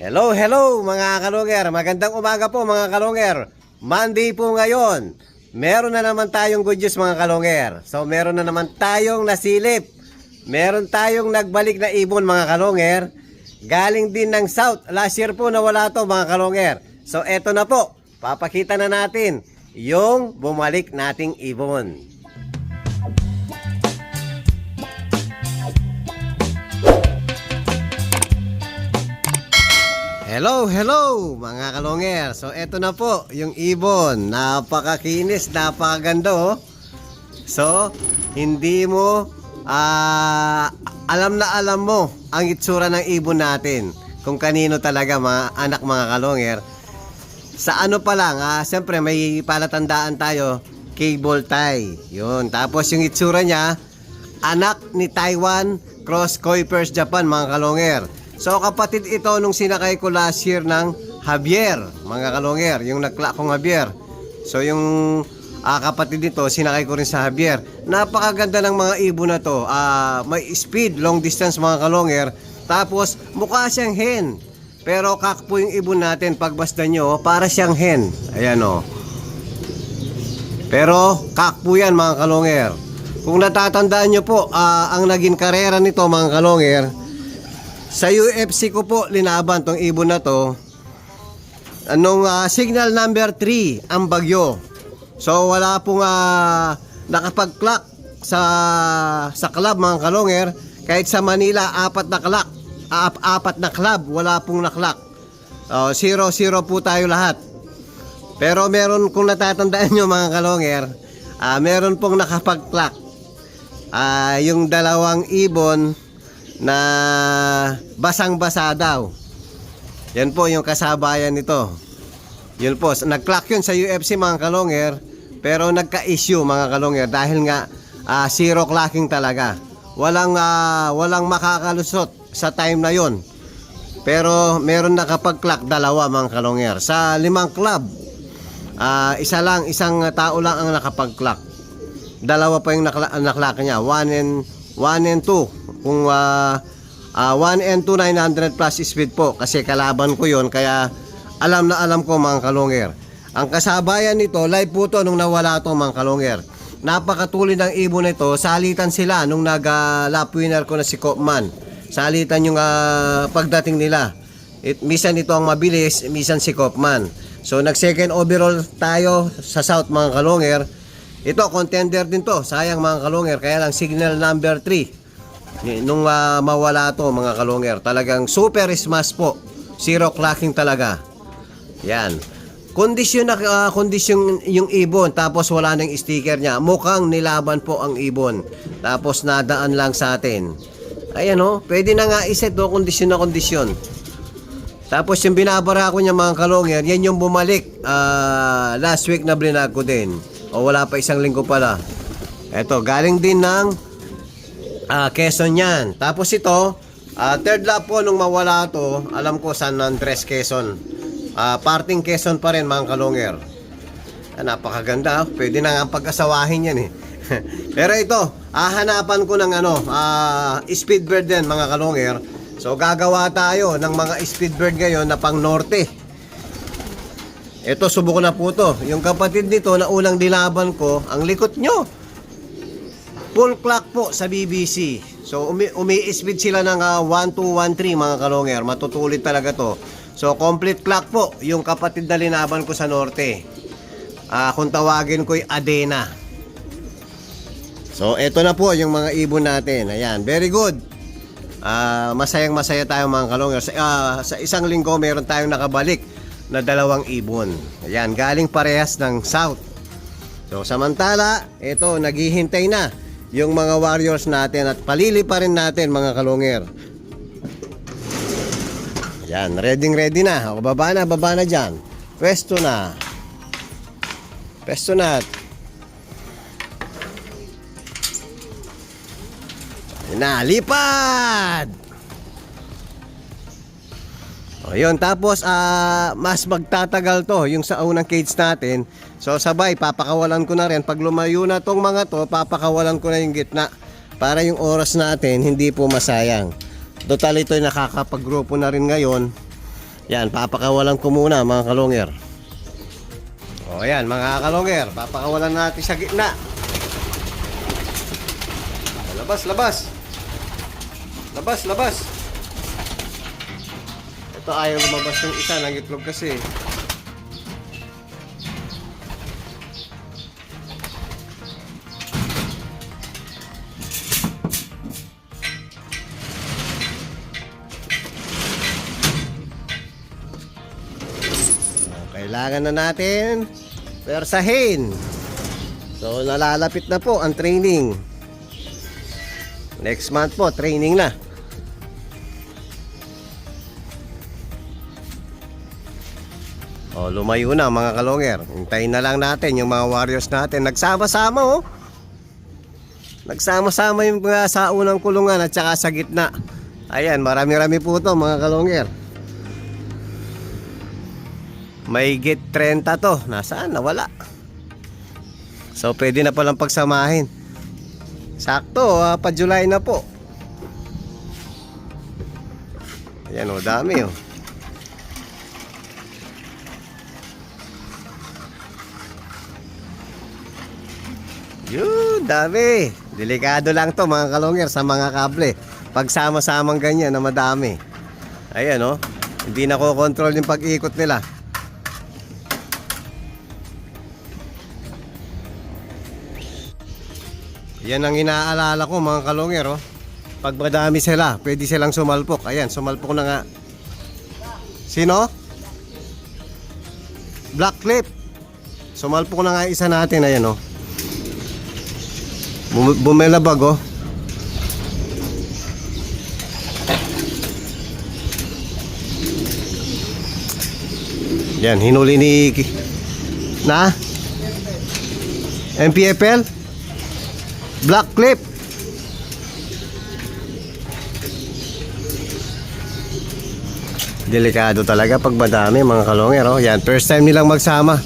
Hello, hello mga kalungер. Magandang umaga po mga kalungер. Monday po ngayon. Meron na naman tayong good news mga kalunger. So meron na naman tayong nasilip. Meron tayong nagbalik na ibon mga kalunger. Galing din ng South. Last year po nawala to mga kalunger. So eto na po. Papakita na natin yung bumalik nating ibon. Hello, hello mga kalungер. So eto na po yung ibon. Napakakinis, napakaganda oh. So hindi mo alam na alam mo ang itsura ng ibon natin. Kung kanino talaga mga anak mga kalunger. Sa ano pa lang, siyempre may palatandaan tayo, cable tie. Yun. Tapos yung itsura niya, anak ni Taiwan Cross Kuipers Japan mga kalunger. So kapatid ito nung sinakay ko last year ng Javier, mga kalungер, yung nakla kong Javier. So yung kapatid nito, sinakay ko rin sa Javier. Napakaganda ng mga ibon na to. May speed, long distance mga kalunger. Tapos mukha siyang hen. Pero kakpo yung ibon natin, pagbasta nyo, para siyang hen. Ayan o. Pero kakpo yan mga kalunger. Kung natatandaan nyo po, ang naging karera nito mga kalunger, sa UFC ko po linaban tong ibon na to. Anong signal number 3 ang bagyo. So wala pong nakapag-clock sa club mga kalunger. Kahit sa Manila apat na club wala pong na-clock. 0-0 po tayo lahat. Pero meron, kung natatandaan nyo mga kalunger, meron pong nakapag-clock. Yung dalawang ibon na basang-basa daw. Yan po yung kasabayan nito. Yun po, nag-clock yun sa UFC mga kalunger, pero nagka-issue mga kalunger dahil nga zero clocking talaga. Walang makakalusot sa time na yon. Pero meron nakapag-clock dalawa mga kalunger. Sa 5 club, isang tao lang ang nakapag-clock. Dalawa pa yung naklock niya, 1 and 2. Kung 1 and 2 900 plus speed po, kasi kalaban ko yon, kaya alam na alam ko mga kalungер. Ang kasabayan nito, live po to nung nawala to mga kalunger. Napakatuli ng ibon nito. Salitan sila nung nag-lap winner ko na si Kopman. Salitan yung pagdating nila. Misan ito ang mabilis, misan si Kopman. So nag second overall tayo sa South mga kalunger. Ito contender din to, sayang mga kalungер, kaya lang signal number 3 nung mawala to mga kalunger. Talagang super smash po, zero clocking talaga. Yan, kondisyon yung ibon, tapos wala nang sticker niya. Mukhang nilaban po ang ibon, tapos nadaan lang sa atin. Ayan o, pwede na nga iset o, kondisyon na kondisyon. Tapos yung binabara ko niya mga kalunger, yan yung bumalik last week na blinag ko din. O wala pa, isang linggo pala. Eto, galing din ng Quezon yan. Tapos ito, third lap po nung mawala to, alam ko San Andres, Quezon. Parting Quezon pa rin mga kalunger. Napakaganda. Pwede na nga pag-asawahin yan eh. Pero ito, hanapan ko ng speedbird din mga kalunger. So gagawa tayo ng mga speedbird ngayon na pang norte. Ito, subukan na po to. Yung kapatid nito na unang dilaban ko, ang likot nyo, full clock po sa BBC. So umi-speed sila ng 1213 mga kalungер. Matutulit talaga to. So complete clock po yung kapatid na linaban ko sa norte. Kung tawagin ko ay Adena. So eto na po yung mga ibon natin. Ayan, very good. Masayang masaya tayo mga kalunger. Sa isang linggo meron tayong nakabalik na dalawang ibon. Ayan, galing parehas ng South. So samantala, ito naghihintay na yung mga warriors natin at palili pa rin natin mga kalungir. Yan, ready na. O, baba na dyan. Pwesto na. Lipad! O yun, tapos mas magtatagal to yung sa unang cage natin. So sabay, papakawalan ko na rin. Pag lumayo na tong mga to, papakawalan ko na yung gitna para yung oras natin hindi po masayang. Total ito'y nakakapag-grupo na rin ngayon. Yan, papakawalan ko muna mga kalongger. O yan mga kalongger, papakawalan natin sa gitna. Labas, labas. Labas, labas. Ito ayaw lumabas yung isa ng itlog kasi. Kailangan na natin persahin. So nalalapit na po ang training. Next month po training na. O lumayo na mga kalongger. Hintayin na lang natin yung mga warriors natin. Nagsama-sama oh. Nagsama-sama yung mga sa unang kulungan at saka sa gitna. Ayan, marami-rami po to mga kalongger. May git 30 to. Nasaan? Nawala. So pwede na palang pagsamahin. Sakto, pa July na po. Ayan o, dami o. Yun, dami. Delikado lang to mga kalongger sa mga kable. Pagsama-samang ganyan na madami. Ayan o. Hindi nakokontrol yung pag-ikot nila. Yan ang inaalala ko mga kalongger oh. Pag madami sila, pwede silang sumalpok. Ayan, sumalpok na nga. Sino? Black clip. Sumalpok na nga isa natin. Ayan oh. Bumelabag oh. Yan, hinuli ni na MPFL Black clip. Delikado talaga pag madami mga kalongger oh. Yan, first time nilang magsama.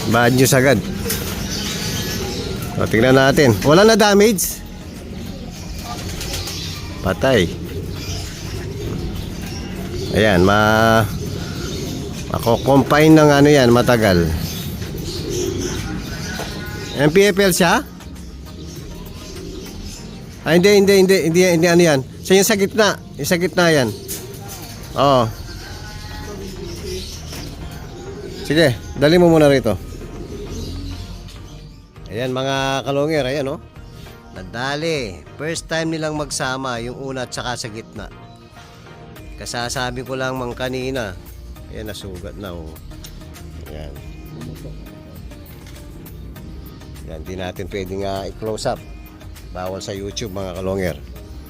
Bad news agad. O, tingnan natin. Wala na damage. Patay. Ayan, ako-combine ng ano yan, matagal. MPFL siya? Ay, hindi ano yan. Siya yung sa gitna. Yung sa gitna yan. Oo. Sige, dali mo muna rito. Ayan mga kalongger, ayan oh. Nadali. First time nilang magsama, yung una at saka sa gitna. Kasasabi ko lang mang kanina. Ayan, nasugat na oh. Ayan. Yan, di natin pwedeng i-close up. Bawal sa YouTube mga kalongger.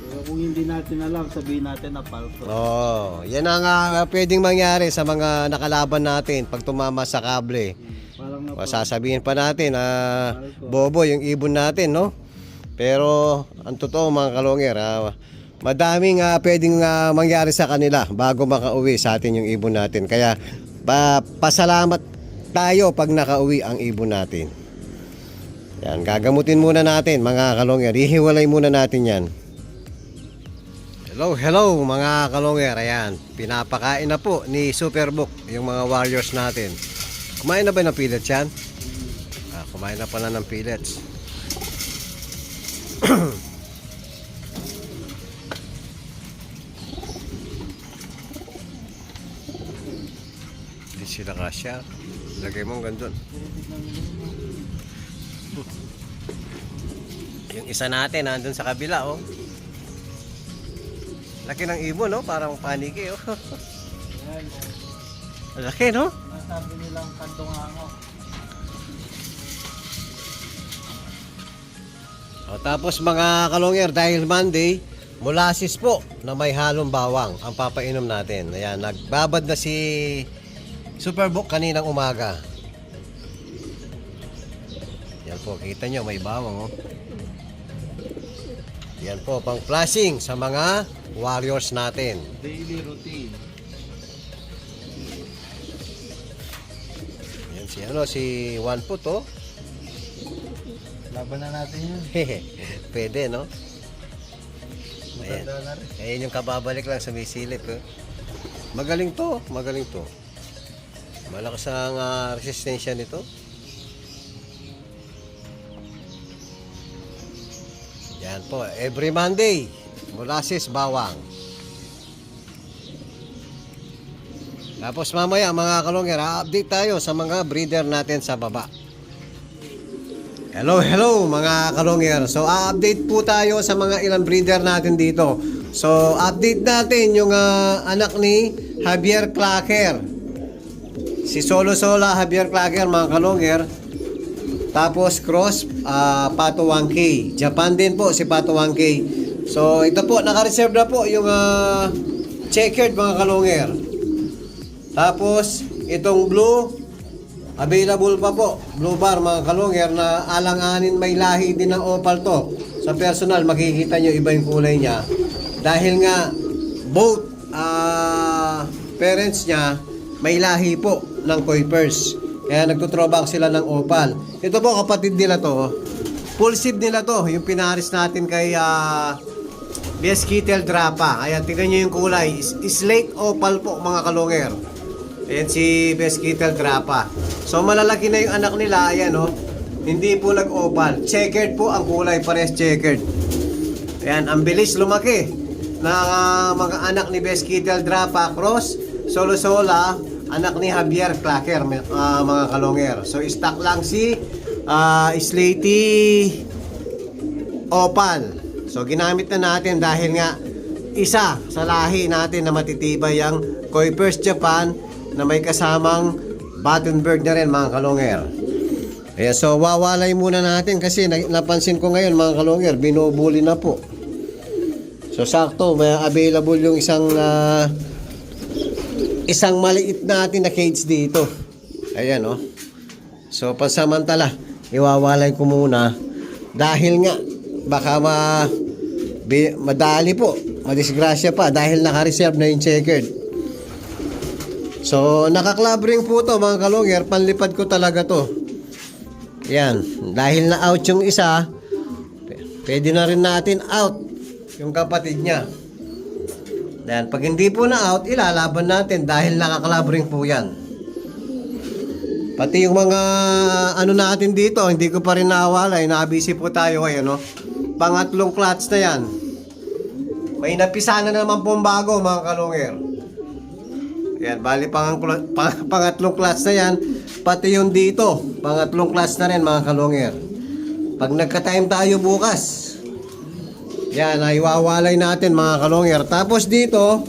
Pero kung hindi natin alam, sabihin natin na palco. Oh, yan ang pwedeng mangyari sa mga nakalaban natin pag tumama sa kable. Sasabihin pa natin bobo yung ibon natin, no? Pero ang totoo mga kalongger, madaming pwedeng mangyari sa kanila bago makauwi sa atin yung ibon natin. Kaya pasalamat tayo pag nakauwi ang ibon natin. Yan, gagamutin muna natin mga kalongger. Ihiwalay muna natin yan. Hello mga kalongger. Ayan, pinapakain na po ni Superbook yung mga warriors natin. Kumain na ba ng pellets yan? Kumain na pala ng pellets. Hindi sila kasya. Lagay mo hanggang doon. Yung isa natin nandun sa kabila oh. Laki ng ibon no, parang paniki oh. Laki no? Sabi nilang kantong hango. O, tapos mga kalongger, dahil Monday, molasses po na may halong bawang ang papainom natin. Ayan, nagbabad na si Superbook kaninang umaga. Yan po, kita nyo may bawang oh. Yan po, pang flashing sa mga warriors natin. Daily routine. Yan si One Foot oh. Laban na natin yun. Pwede no? Ayan. Matanda na rin. Ayan yung kababalik lang sumisilip oh. Magaling to, magaling to. Malakas ang resistensya nito. Yan po, every Monday, molasses, bawang. Tapos mamaya mga kalongger, update tayo sa mga breeder natin sa baba. Hello mga kalongger. So update po tayo sa mga ilang breeder natin dito. So update natin yung anak ni Javier Clacker. Si Solo Sola Javier Clacker mga kalongger. Tapos cross Pato 1K. Japan din po si Pato 1K. So ito po, naka-reserve na po yung checkered mga kalongger. Tapos, itong blue, available pa po. Blue bar, mga kalongger, na alang-anin may lahi din ng opal to. Sa personal, makikita nyo iba yung kulay niya. Dahil nga, both parents niya, may lahi po ng Kuipers. Kaya nagtutrobak sila ng opal. Ito po, kapatid nila to. Full seed nila to. Yung pinaris natin kay Beskittle Drapa. Ayan, tingnan nyo yung kulay. Slate opal po, mga kalongger. Ayan si Beskittle Drapa. So malalaki na yung anak nila. Ayan o. Hindi po nag-opal. Checkered po ang kulay. Pares checkered. Ayan. Ang bilis lumaki na mga anak ni Beskittle Drapa cross Solo Sola. Anak ni Javier Clacker. Mga kalongger. So stock lang si Slaty opal. So ginamit na natin dahil nga isa sa lahi natin na matitibay ang Kuipers Japan na may kasamang Battenberg na rin mga kalongger. Ayan, so wawalay muna natin kasi napansin ko ngayon mga kalongger, binubuli na po. So sakto, may available yung isang maliit natin na cage dito. Ayan oh. So pansamantala, iwawalay ko muna dahil nga baka madali po, madisgrasya pa dahil naka-reserve na yung checkered. So, naka-club ring po to mga kalongger. Panlipad ko talaga to. Yan. Dahil na out yung isa, pwede na rin natin out yung kapatid niya. Yan. Pag hindi po na out, ilalaban natin dahil naka-club ring po yan. Pati yung mga ano natin dito, hindi ko pa rin nawalay. Nabisi po tayo ngayon, no? Pangatlong clutch na yan. May napisa na naman pong bago mga kalongger. Yan, bali pangatlong class na yan. Pati yung dito, pangatlong class na rin mga kalongger. Pag nagka-time tayo bukas, yan, ay iwawalay natin mga kalongger. Tapos dito,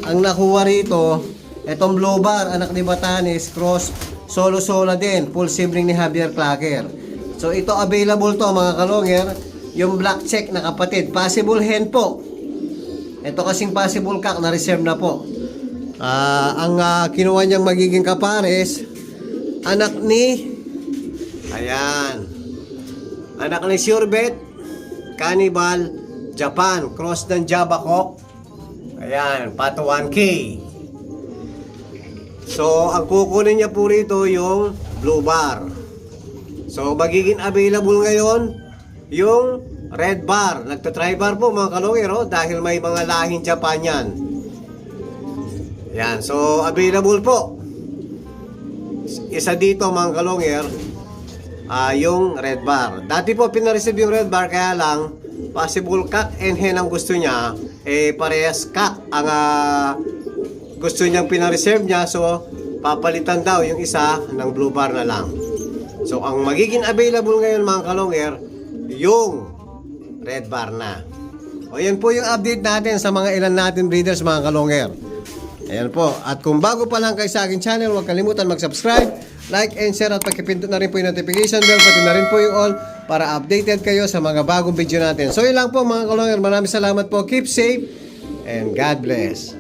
ang nakuha rito, itong blue bar, anak ni Batanes, cross, Solo Sola din, full sibling ni Javier Clacker. So ito available to mga kalongger. Yung black check na kapatid, possible hen po. Ito kasing possible cock na reserve na po. Ang kinuha niyang magiging kapares, anak ni anak ni Surebet Cannibal Japan, cross ng Jabakok. Ayan, Pato 1K. So ang kukunin niya po rito yung blue bar. So magiging available ngayon yung red bar. Nagta-try bar po mga kalongero dahil may mga lahing Japan yan. Yan, so available po. Isa dito mga kalongger, yung red bar. Dati po pinareceive yung red bar, kaya lang possible cock and hen ang gusto niya. Parehas cock ang gusto niyang pinareserve niya. So papalitan daw yung isa ng blue bar na lang. So ang magiging available ngayon mga kalongger, yung red bar na. O yan po yung update natin sa mga ilan natin breeders mga kalongger. Ayan po. At kung bago pa lang kayo sa akin channel, huwag kalimutan mag-subscribe, like and share at pagkipindot na rin po yung notification bell, pati na rin po yung all para updated kayo sa mga bagong video natin. So yun lang po mga kalongger. Maraming salamat po. Keep safe and God bless.